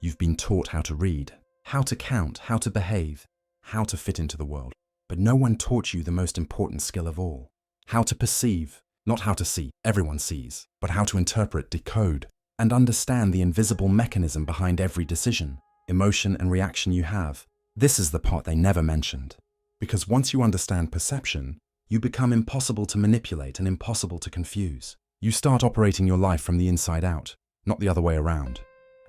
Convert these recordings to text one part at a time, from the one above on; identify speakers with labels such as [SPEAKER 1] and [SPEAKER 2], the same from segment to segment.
[SPEAKER 1] You've been taught how to read, how to count, how to behave, how to fit into the world. But no one taught you the most important skill of all: how to perceive, not how to see, everyone sees, but how to interpret, decode, and understand the invisible mechanism behind every decision, emotion, and reaction you have. This is the part they never mentioned. Because once you understand perception, you become impossible to manipulate and impossible to confuse. You start operating your life from the inside out, not the other way around.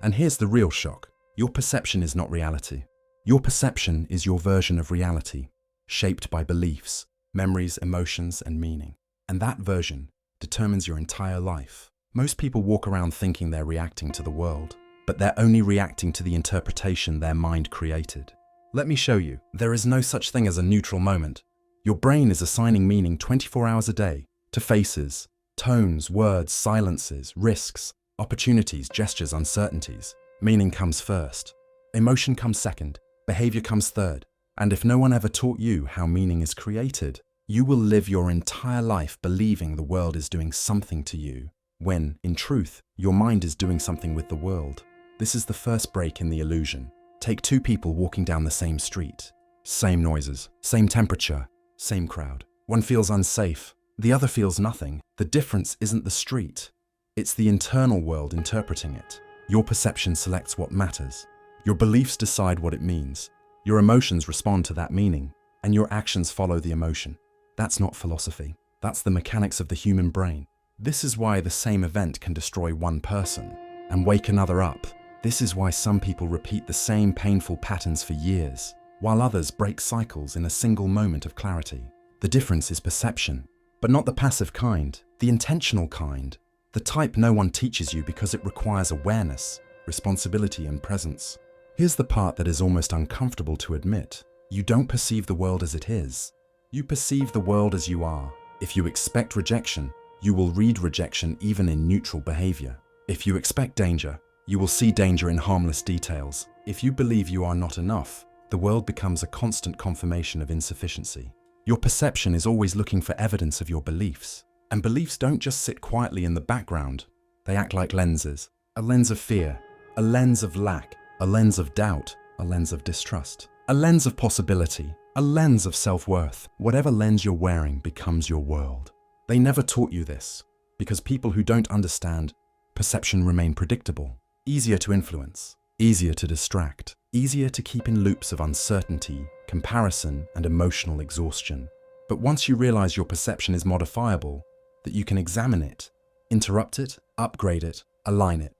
[SPEAKER 1] And here's the real shock. Your perception is not reality. Your perception is your version of reality, shaped by beliefs, memories, emotions, and meaning. And that version determines your entire life. Most people walk around thinking they're reacting to the world, but they're only reacting to the interpretation their mind created. Let me show you. There is no such thing as a neutral moment. Your brain is assigning meaning 24 hours a day to faces, tones, words, silences, risks, opportunities, gestures, uncertainties. Meaning comes first. Emotion comes second. Behavior comes third. And if no one ever taught you how meaning is created, you will live your entire life believing the world is doing something to you, when, in truth, your mind is doing something with the world. This is the first break in the illusion. Take two people walking down the same street. Same noises, same temperature, same crowd. One feels unsafe, the other feels nothing. The difference isn't the street. It's the internal world interpreting it. Your perception selects what matters. Your beliefs decide what it means. Your emotions respond to that meaning, and your actions follow the emotion. That's not philosophy. That's the mechanics of the human brain. This is why the same event can destroy one person and wake another up. This is why some people repeat the same painful patterns for years, while others break cycles in a single moment of clarity. The difference is perception, but not the passive kind, the intentional kind, the type no one teaches you because it requires awareness, responsibility, and presence. Here's the part that is almost uncomfortable to admit. You don't perceive the world as it is. You perceive the world as you are. If you expect rejection, you will read rejection even in neutral behavior. If you expect danger, you will see danger in harmless details. If you believe you are not enough, the world becomes a constant confirmation of insufficiency. Your perception is always looking for evidence of your beliefs. And beliefs don't just sit quietly in the background. They act like lenses. A lens of fear, a lens of lack, a lens of doubt, a lens of distrust, a lens of possibility, a lens of self-worth. Whatever lens you're wearing becomes your world. They never taught you this, because people who don't understand perception remain predictable, easier to influence, easier to distract, easier to keep in loops of uncertainty, comparison, and emotional exhaustion. But once you realize your perception is modifiable, that you can examine it, interrupt it, upgrade it, align it,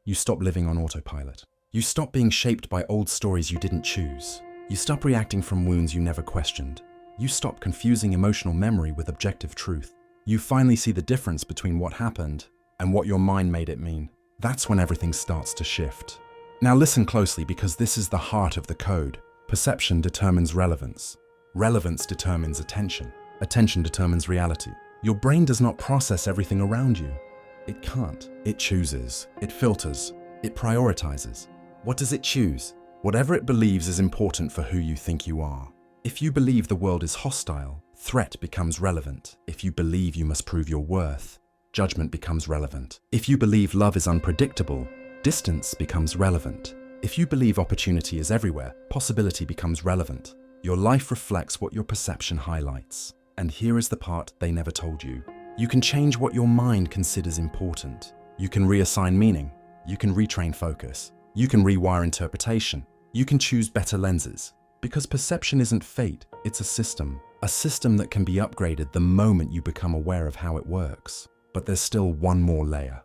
[SPEAKER 1] you stop living on autopilot. You stop being shaped by old stories you didn't choose. You stop reacting from wounds you never questioned. You stop confusing emotional memory with objective truth. You finally see the difference between what happened and what your mind made it mean. That's when everything starts to shift. Now listen closely, because this is the heart of the code. Perception determines relevance. Relevance determines attention. Attention determines reality. Your brain does not process everything around you. It can't. It chooses. It filters. It prioritizes. What does it choose? Whatever it believes is important for who you think you are. If you believe the world is hostile, threat becomes relevant. If you believe you must prove your worth, judgment becomes relevant. If you believe love is unpredictable, distance becomes relevant. If you believe opportunity is everywhere, possibility becomes relevant. Your life reflects what your perception highlights. And here is the part they never told you. You can change what your mind considers important. You can reassign meaning. You can retrain focus. You can rewire interpretation. You can choose better lenses. Because perception isn't fate, it's a system. A system that can be upgraded the moment you become aware of how it works. But there's still one more layer.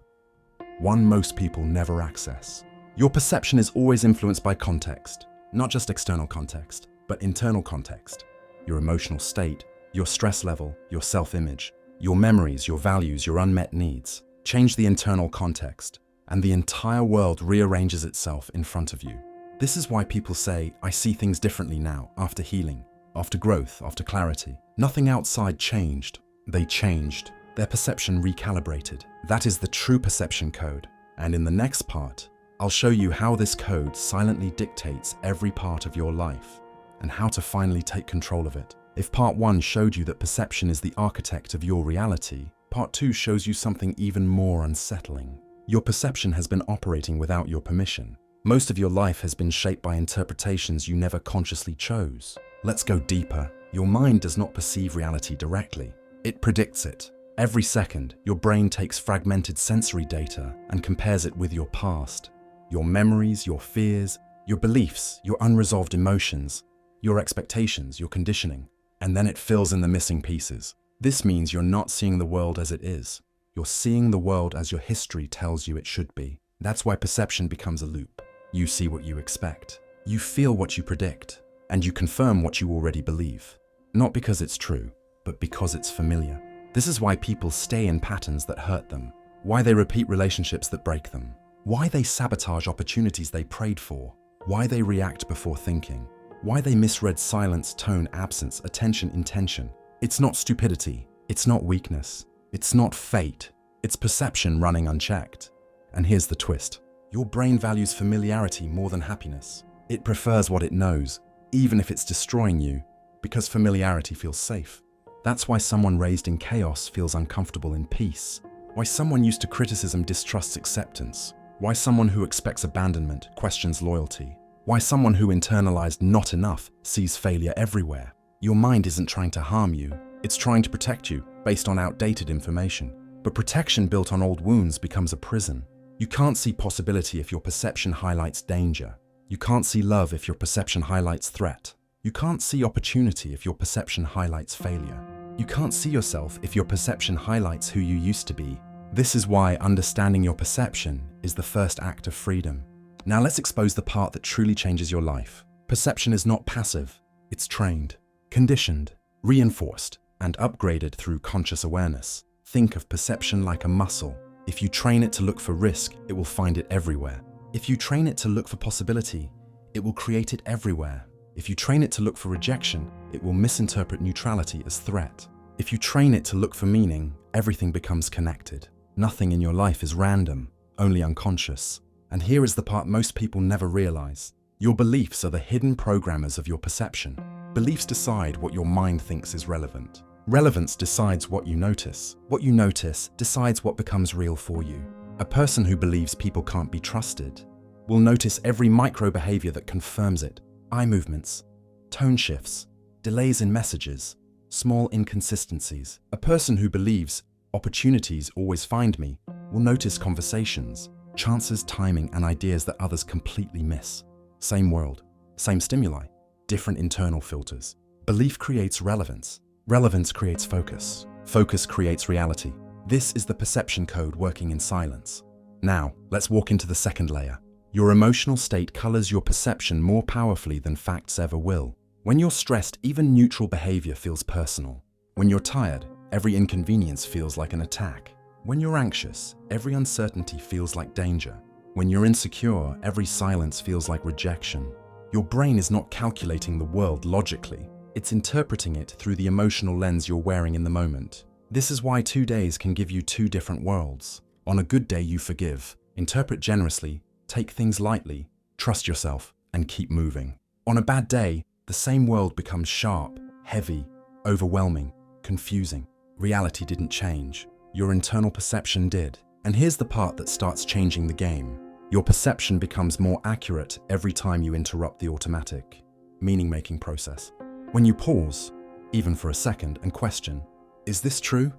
[SPEAKER 1] One most people never access. Your perception is always influenced by context. Not just external context, but internal context. Your emotional state, your stress level, your self-image, your memories, your values, your unmet needs. Change the internal context, and the entire world rearranges itself in front of you. This is why people say, I see things differently now, after healing, after growth, after clarity. Nothing outside changed. They changed. Their perception recalibrated. That is the true perception code. And in the next part, I'll show you how this code silently dictates every part of your life and how to finally take control of it. If part 1 showed you that perception is the architect of your reality, part 2 shows you something even more unsettling. Your perception has been operating without your permission. Most of your life has been shaped by interpretations you never consciously chose. Let's go deeper. Your mind does not perceive reality directly. It predicts it. Every second, your brain takes fragmented sensory data and compares it with your past, your memories, your fears, your beliefs, your unresolved emotions, your expectations, your conditioning, and then it fills in the missing pieces. This means you're not seeing the world as it is. You're seeing the world as your history tells you it should be. That's why perception becomes a loop. You see what you expect. You feel what you predict. And you confirm what you already believe. Not because it's true, but because it's familiar. This is why people stay in patterns that hurt them. Why they repeat relationships that break them. Why they sabotage opportunities they prayed for. Why they react before thinking. Why they misread silence, tone, absence, attention, intention. It's not stupidity. It's not weakness. It's not fate. It's perception running unchecked. And here's the twist. Your brain values familiarity more than happiness. It prefers what it knows, even if it's destroying you, because familiarity feels safe. That's why someone raised in chaos feels uncomfortable in peace. Why someone used to criticism distrusts acceptance. Why someone who expects abandonment questions loyalty. Why someone who internalized not enough sees failure everywhere. Your mind isn't trying to harm you. It's trying to protect you based on outdated information. But protection built on old wounds becomes a prison. You can't see possibility if your perception highlights danger. You can't see love if your perception highlights threat. You can't see opportunity if your perception highlights failure. You can't see yourself if your perception highlights who you used to be. This is why understanding your perception is the first act of freedom. Now let's expose the part that truly changes your life. Perception is not passive. It's trained, conditioned, reinforced, and upgraded through conscious awareness. Think of perception like a muscle. If you train it to look for risk, it will find it everywhere. If you train it to look for possibility, it will create it everywhere. If you train it to look for rejection, it will misinterpret neutrality as threat. If you train it to look for meaning, everything becomes connected. Nothing in your life is random, only unconscious. And here is the part most people never realize. Your beliefs are the hidden programmers of your perception. Beliefs decide what your mind thinks is relevant. Relevance decides what you notice. What you notice decides what becomes real for you. A person who believes people can't be trusted will notice every micro behavior that confirms it. Eye movements, tone shifts, delays in messages, small inconsistencies. A person who believes opportunities always find me will notice conversations, chances, timing, and ideas that others completely miss. Same world, same stimuli, different internal filters. Belief creates relevance. Relevance creates focus. Focus creates reality. This is the perception code working in silence. Now, let's walk into the second layer. Your emotional state colors your perception more powerfully than facts ever will. When you're stressed, even neutral behavior feels personal. When you're tired, every inconvenience feels like an attack. When you're anxious, every uncertainty feels like danger. When you're insecure, every silence feels like rejection. Your brain is not calculating the world logically. It's interpreting it through the emotional lens you're wearing in the moment. This is why 2 days can give you 2 different worlds. On a good day, you forgive, interpret generously, take things lightly, trust yourself, and keep moving. On a bad day, the same world becomes sharp, heavy, overwhelming, confusing. Reality didn't change. Your internal perception did. And here's the part that starts changing the game. Your perception becomes more accurate every time you interrupt the automatic, meaning-making process. When you pause, even for a second, and question, is this true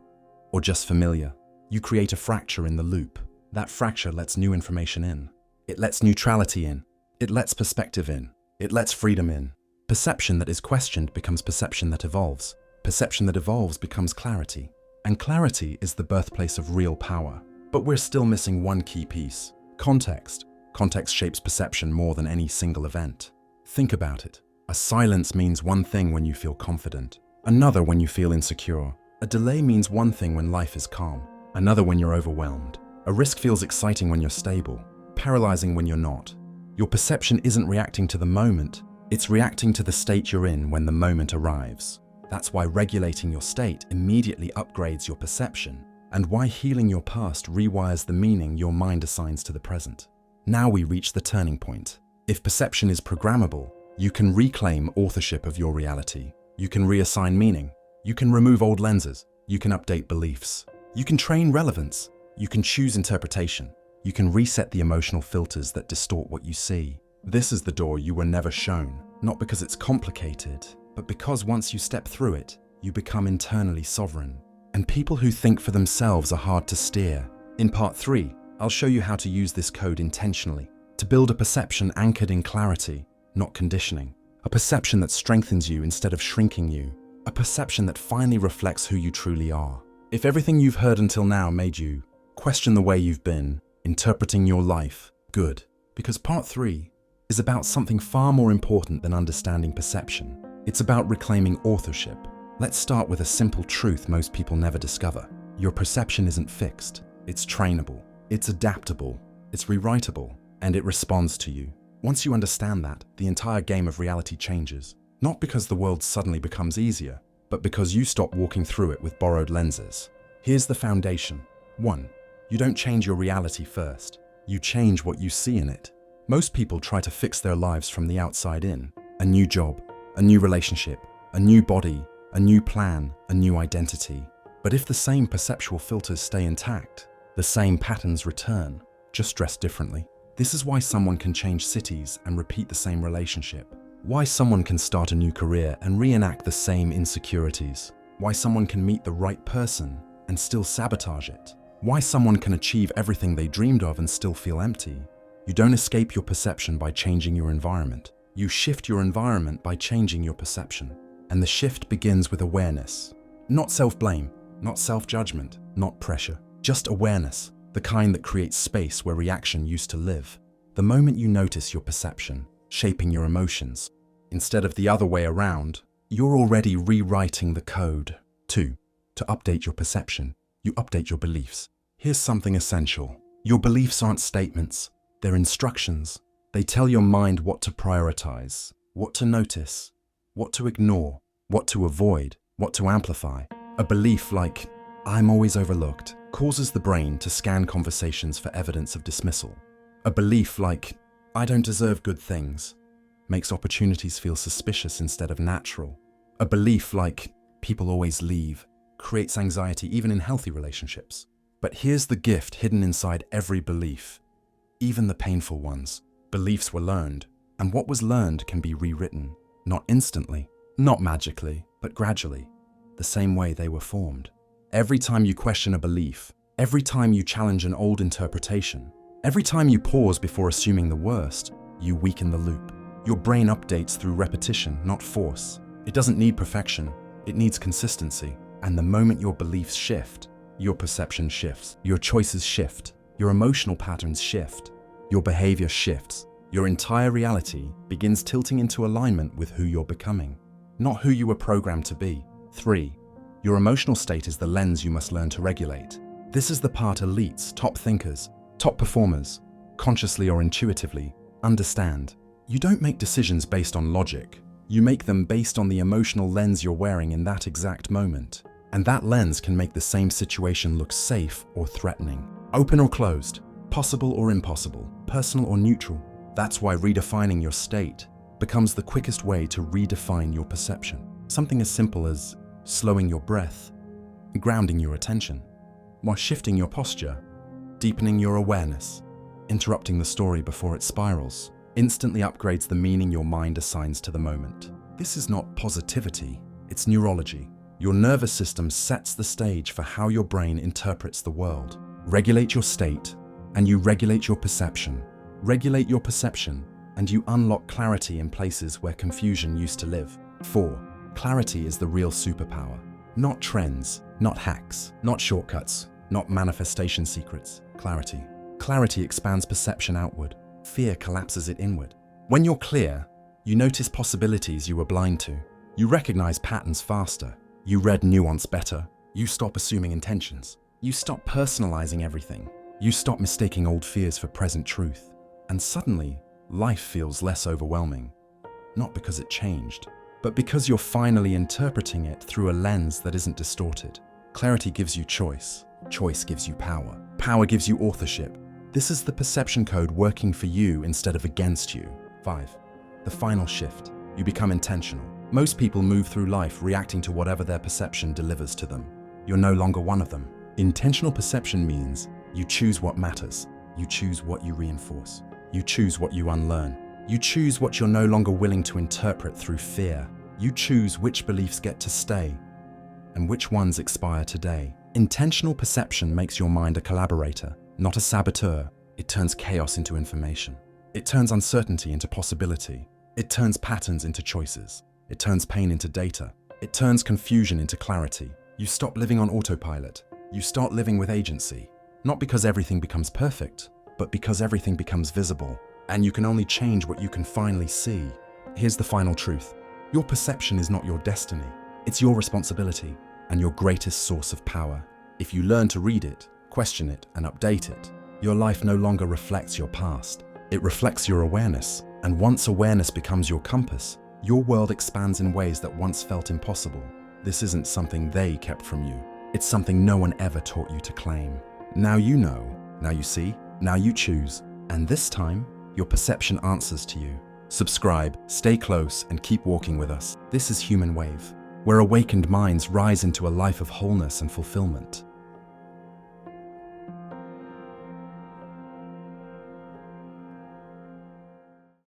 [SPEAKER 1] or just familiar? You create a fracture in the loop. That fracture lets new information in. It lets neutrality in. It lets perspective in. It lets freedom in. Perception that is questioned becomes perception that evolves. Perception that evolves becomes clarity. And clarity is the birthplace of real power. But we're still missing one key piece. Context. Context shapes perception more than any single event. Think about it. A silence means one thing when you feel confident, another when you feel insecure. A delay means one thing when life is calm, another when you're overwhelmed. A risk feels exciting when you're stable, paralyzing when you're not. Your perception isn't reacting to the moment, it's reacting to the state you're in when the moment arrives. That's why regulating your state immediately upgrades your perception, and why healing your past rewires the meaning your mind assigns to the present. Now we reach the turning point. If perception is programmable, you can reclaim authorship of your reality. You can reassign meaning. You can remove old lenses. You can update beliefs. You can train relevance. You can choose interpretation. You can reset the emotional filters that distort what you see. This is the door you were never shown, not because it's complicated, but because once you step through it, you become internally sovereign. And people who think for themselves are hard to steer. In part 3, I'll show you how to use this code intentionally, to build a perception anchored in clarity, not conditioning. A perception that strengthens you instead of shrinking you. A perception that finally reflects who you truly are. If everything you've heard until now made you question the way you've been interpreting your life, good. Because part 3 is about something far more important than understanding perception. It's about reclaiming authorship. Let's start with a simple truth most people never discover. Your perception isn't fixed. It's trainable. It's adaptable. It's rewritable. And it responds to you. Once you understand that, the entire game of reality changes. Not because the world suddenly becomes easier, but because you stop walking through it with borrowed lenses. Here's the foundation. 1. You don't change your reality first. You change what you see in it. Most people try to fix their lives from the outside in. A new job, a new relationship, a new body, a new plan, a new identity. But if the same perceptual filters stay intact, the same patterns return, just dressed differently. This is why someone can change cities and repeat the same relationship. Why someone can start a new career and reenact the same insecurities. Why someone can meet the right person and still sabotage it. Why someone can achieve everything they dreamed of and still feel empty. You don't escape your perception by changing your environment. You shift your environment by changing your perception. And the shift begins with awareness. Not self-blame, not self-judgment, not pressure. Just awareness, the kind that creates space where reaction used to live. The moment you notice your perception, shaping your emotions, instead of the other way around, you're already rewriting the code. 2. To update your perception, you update your beliefs. Here's something essential. Your beliefs aren't statements, they're instructions. They tell your mind what to prioritize, what to notice, what to ignore, what to avoid, what to amplify. A belief like, "I'm always overlooked," causes the brain to scan conversations for evidence of dismissal. A belief like, "I don't deserve good things," makes opportunities feel suspicious instead of natural. A belief like, "People always leave," creates anxiety even in healthy relationships. But here's the gift hidden inside every belief, even the painful ones. Beliefs were learned, and what was learned can be rewritten. Not instantly, not magically, but gradually, the same way they were formed. Every time you question a belief, every time you challenge an old interpretation, every time you pause before assuming the worst, you weaken the loop. Your brain updates through repetition, not force. It doesn't need perfection, it needs consistency. And the moment your beliefs shift, your perception shifts, your choices shift, your emotional patterns shift, your behavior shifts. Your entire reality begins tilting into alignment with who you're becoming, not who you were programmed to be. 3. Your emotional state is the lens you must learn to regulate. This is the part elites, top thinkers, top performers, consciously or intuitively, understand. You don't make decisions based on logic. You make them based on the emotional lens you're wearing in that exact moment. And that lens can make the same situation look safe or threatening, open or closed, possible or impossible, personal or neutral. That's why redefining your state becomes the quickest way to redefine your perception. Something as simple as slowing your breath, grounding your attention, while shifting your posture, deepening your awareness, interrupting the story before it spirals, instantly upgrades the meaning your mind assigns to the moment. This is not positivity, it's neurology. Your nervous system sets the stage for how your brain interprets the world. Regulate your state, and you regulate your perception. Regulate your perception, and you unlock clarity in places where confusion used to live. 4. Clarity is the real superpower. Not trends, not hacks, not shortcuts, not manifestation secrets. Clarity. Clarity expands perception outward. Fear collapses it inward. When you're clear, you notice possibilities you were blind to. You recognize patterns faster. You read nuance better. You stop assuming intentions. You stop personalizing everything. You stop mistaking old fears for present truth. And suddenly, life feels less overwhelming. Not because it changed, but because you're finally interpreting it through a lens that isn't distorted. Clarity gives you choice. Choice gives you power. Power gives you authorship. This is the perception code working for you instead of against you. 5. The final shift. You become intentional. Most people move through life reacting to whatever their perception delivers to them. You're no longer one of them. Intentional perception means you choose what matters. You choose what you reinforce. You choose what you unlearn. You choose what you're no longer willing to interpret through fear. You choose which beliefs get to stay and which ones expire today. Intentional perception makes your mind a collaborator, not a saboteur. It turns chaos into information. It turns uncertainty into possibility. It turns patterns into choices. It turns pain into data. It turns confusion into clarity. You stop living on autopilot. You start living with agency. Not because everything becomes perfect, but because everything becomes visible. And you can only change what you can finally see. Here's the final truth. Your perception is not your destiny. It's your responsibility and your greatest source of power. If you learn to read it, question it, and update it, your life no longer reflects your past. It reflects your awareness. And once awareness becomes your compass, your world expands in ways that once felt impossible. This isn't something they kept from you. It's something no one ever taught you to claim. Now you know, now you see, now you choose. And this time, your perception answers to you. Subscribe, stay close, and keep walking with us. This is Human Wave, where awakened minds rise into a life of wholeness and fulfillment.